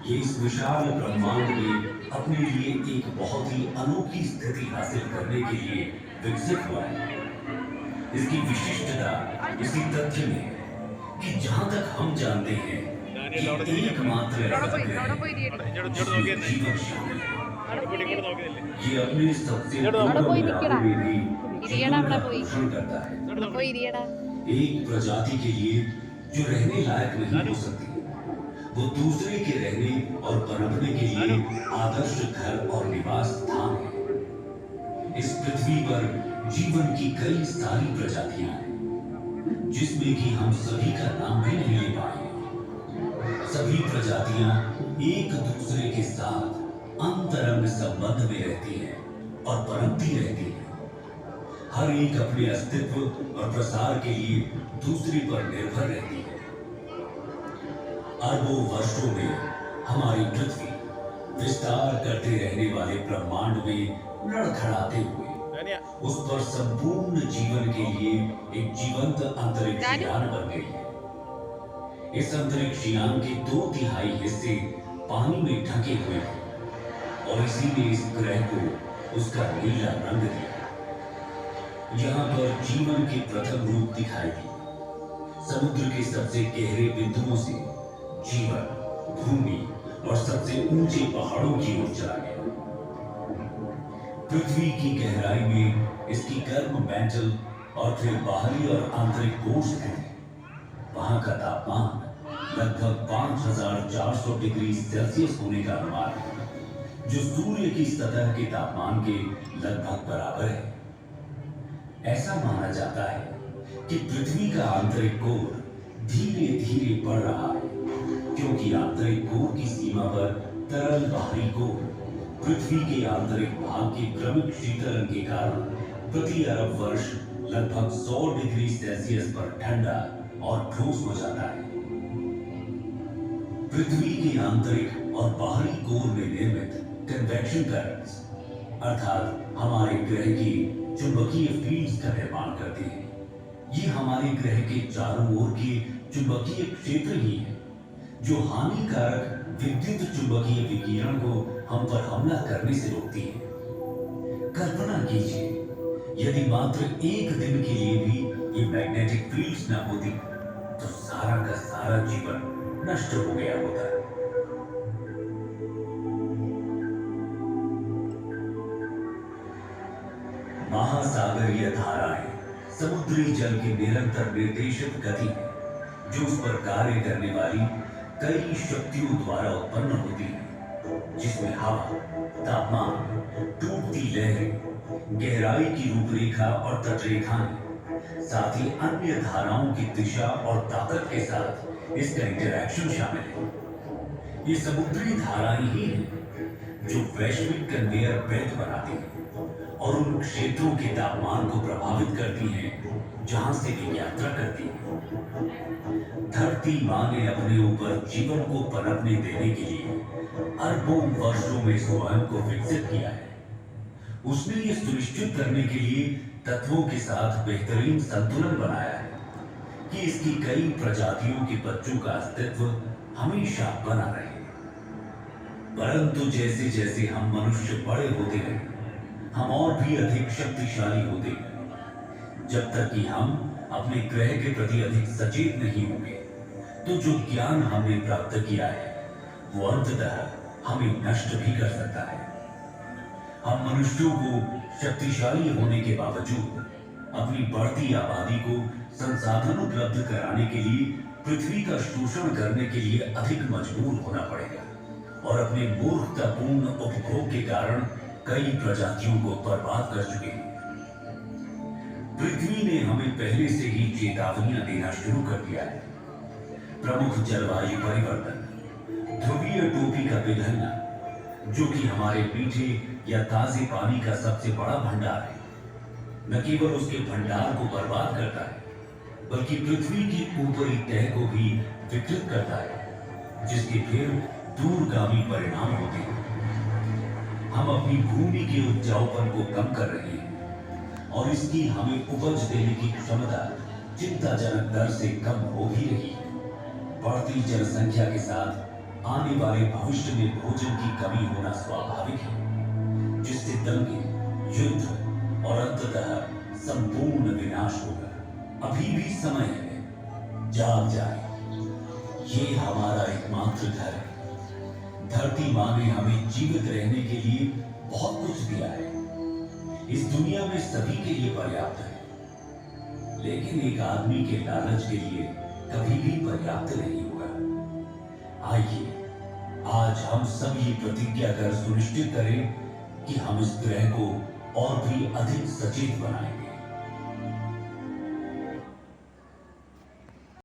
ये इस विशाल ब्रह्मांड में अपने लिए एक बहुत ही अनोखी स्थिति हासिल करने के लिए विकसित हुआ है। इसकी विशिष्टता इसी तथ्य में है कि जहां तक हम जानते हैं ഡാനിയൽ അവിടെ कि തിരിഞ്ഞോ? एकमात्र ऐसा ग्रह അവിടെ है പോയി ഇരിയടി. ഇങ്ങോട്ട് जिसमें നോക്കിയെന്നെ. जीवन शामिल है। അവിടെ പോയി ഇങ്ങോട്ട് ഇരിയടി. നോക്കുന്നില്ലേ? ये अपने सबसे इधर आओ। दुर्लभ कोई इलाकों दिखेगा। में भी इरियड़ा जीवन अपना का कोई। पोषण करता है। അവിടെ പോയി ഇരിയടാ. एक प्रजाति के लिए जो रहने लायक नहीं हो सकती, वो दूसरे के रहने और पनपने के लिए आदर्श घर और निवास स्थान है। इस पृथ्वी पर जीवन की कई सारी प्रजातियां हैं, जिसमें कि हम सभी का नाम भी नहीं ले पाएंगे। सभी प्रजातियां एक दूसरे के साथ अंतरंग संबंध में रहती हैं और पनपती रहती हैं। हर एक अपने अस्तित्व और प्रसार के लिए दूसरे पर निर्भर रहती है। अरबों वर्षों में हमारी पृथ्वी विस्तार करते रहने वाले ब्रह्मांड में लड़खड़ाते हुए ഡാനിയ, उस पर संपूर्ण जीवन के लिए एक जीवंत अंतरिक्ष डैडी? यान बन गई है। इस अंतरिक्ष यान के 2/3 हिस्से पानी में ढके हुए हैं और इसी ने इस ग्रह को उसका नीला रंग दिया। यहाँ पर जीवन के प्रथम रूप दिखाई दिए। समुद्र के सबसे गहरे बिंदुओं से जीवन भूमि और सबसे ऊंचे पहाड़ों की ओर चला गया। पृथ्वी की गहराई में इसकी गर्म मैंटल और फिर बाहरी और आंतरिक कोश है। वहां का तापमान लगभग 5400 डिग्री सेल्सियस होने का अनुमान है, जो सूर्य की सतह के तापमान के लगभग बराबर है। ऐसा माना जाता है कि पृथ्वी का आंतरिक कोर धीरे धीरे बढ़ रहा है, क्योंकि आंतरिक कोर की सीमा पर तरल बाहरी कोर पृथ्वी के आंतरिक भाग के क्रमिक शीतलन के कारण प्रति अरब वर्ष लगभग 100 डिग्री सेल्सियस पर ठंडा और ठोस हो जाता है। पृथ्वी के आंतरिक और बाहरी कोर में निर्मित कन्वेक्शन करंट्स अर्थात हमारे ग्रह की चुंबकीय फील्ड्स का निर्माण करते हैं। ये हमारे ग्रह के चारों ओर के चुंबकीय क्षेत्र ही है, जो हानिकारक विद्युत चुंबकीय विकिरण को हम पर हमला करने से रोकती है। कल्पना कीजिए, यदि मात्र एक दिन के लिए भी ये मैग्नेटिक फील्ड्स न होती, तो सारा का सारा जीवन नष्ट हो गया होता। महासागरीय धाराएं समुद्री जल की निरंतर निर्देशित गति है, जो उस पर कार्य करने वाली कई शक्तियों द्वारा उत्पन्न होती है, जिसमें हवा, तापमान, टूटती लहरें, गहराई की रूपरेखा और तटरेखाएं, साथ ही अन्य धाराओं की दिशा और ताकत के साथ इसका इंटरैक्शन शामिल है। ये समुद्री धाराएं ही हैं जो वैश्विक कन्वेयर बेल्ट बनाती हैं और उन क्षेत्रों के तापमान को प्रभावित करती हैं जहां से वे यात्रा करती हैं। धरती मां ने अपने ऊपर जीवन को पनपने देने के लिए अरबों वर्षों में स्वयं को विकसित किया है। उसने ये सुनिश्चित करने के लिए तत्वों के साथ बेहतरीन संतुलन बनाया है कि इसकी कई प्रजातियों के बच्चों का अस्तित्व हमेशा बना रहे। परंतु जैसे जैसे हम मनुष्य बड़े होते गए, हम और भी अधिक शक्तिशाली होते गए। जब तक कि हम अपने ग्रह के प्रति अधिक सचेत नहीं होंगे, तो जो ज्ञान हमने प्राप्त किया है वो अंततः हमें नष्ट भी कर सकता है। हम मनुष्यों को शक्तिशाली होने के बावजूद अपनी बढ़ती आबादी को संसाधन उपलब्ध कराने के लिए पृथ्वी का शोषण करने के लिए अधिक मजबूर होना पड़ेगा और अपने मूर्खतापूर्ण उपभोग के कारण कई प्रजातियों को बर्बाद कर चुके हैं। पृथ्वी ने हमें पहले से ही चेतावनियां देना शुरू कर दिया है। प्रमुख जलवायु परिवर्तन, ध्रुवीय टोपी का पिघलना, जो कि हमारे मीठे या ताजे पानी का सबसे बड़ा भंडार है, न केवल उसके भंडार को बर्बाद करता है, बल्कि पृथ्वी की ऊपरी तह को भी विकृत करता है, जिसके फिर दूरगामी परिणाम होते हैं। हम अपनी भूमि के उपजाऊपन को कम कर रहे हैं और इसकी हमें उपज देने की क्षमता चिंताजनक दर से कम हो भी रही है। बढ़ती जनसंख्या के साथ आने वाले भविष्य में भोजन की कमी होना स्वाभाविक है, जिससे दंगे, युद्ध और अंततः संपूर्ण विनाश होगा। अभी भी समय है, जाग जाए। ये हमारा एकमात्र घर है। धरती माँ ने हमें जीवित रहने के लिए बहुत कुछ दिया है। इस दुनिया में सभी के लिए पर्याप्त है, लेकिन एक आदमी के लालच के लिए कभी भी पर्याप्त नहीं होगा। आइए आज हम सब ये प्रतिज्ञा कर सुनिश्चित करें कि हम इस ग्रह को और भी अधिक सचेत बनाएंगे।